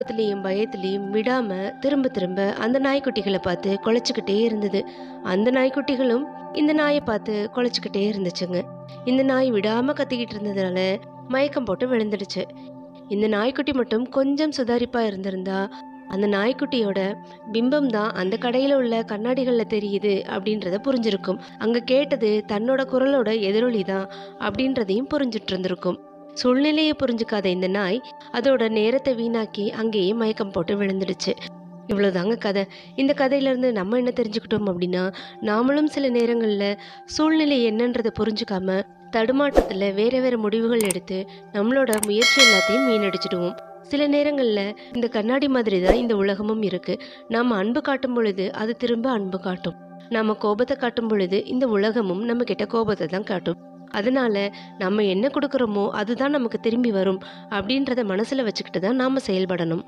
கோபத்திலையும் பயத்திலையும் விடாம திரும்ப திரும்ப அந்த நாய்க்குட்டிகளை பார்த்து குலைச்சுக்கிட்டே இருந்தது. அந்த நாய்க்குட்டிகளும் இந்த நாயை பார்த்து குலைச்சுக்கிட்டே இருந்துச்சுங்க. இந்த நாய் விடாம கத்திக்கிட்டு இருந்ததுனால மயக்கம் போட்டு விழுந்துடுச்சு. இந்த நாய்க்குட்டி மட்டும் கொஞ்சம் சுதாரிப்பா இருந்திருந்தா அந்த நாய்க்குட்டியோட பிம்பம் தான் அந்த கடையில உள்ள கண்ணாடிகள்ல தெரியுது அப்படின்றத புரிஞ்சிருக்கும். அங்க கேட்டது தன்னோட குரலோட எதிரொலி தான் அப்படின்றதையும் புரிஞ்சிட்டு இருந்திருக்கும். சூழ்நிலையை புரிஞ்சுக்காத இந்த நாய் அதோட நேரத்தை வீணாக்கி அங்கேயே மயக்கம் போட்டு விழுந்துடுச்சு. இவ்வளவுதாங்க கதை. இந்த கதையில இருந்து நம்ம என்ன தெரிஞ்சுக்கிட்டோம் அப்படின்னா, நாமளும் சில நேரங்கள்ல சூழ்நிலை என்னன்றதை புரிஞ்சுக்காம தடுமாற்றத்துல வேற வேற முடிவுகள் எடுத்து நம்மளோட முயற்சி எல்லாத்தையும் வீணடிச்சிடுவோம். சில நேரங்கள்ல இந்த கண்ணாடி மாதிரி தான் இந்த உலகமும் இருக்கு. நாம அன்பு காட்டும் பொழுது அது திரும்ப அன்பு காட்டும். நாம கோபத்தை காட்டும் பொழுது இந்த உலகமும் நம்ம கிட்ட கோபத்தை தான் காட்டும். அதனால நம்ம என்ன கொடுக்குறோமோ அதுதான் நமக்கு திரும்பி வரும் அப்படின்றத மனசுல வச்சுக்கிட்டு தான் நாம செயல்படணும்.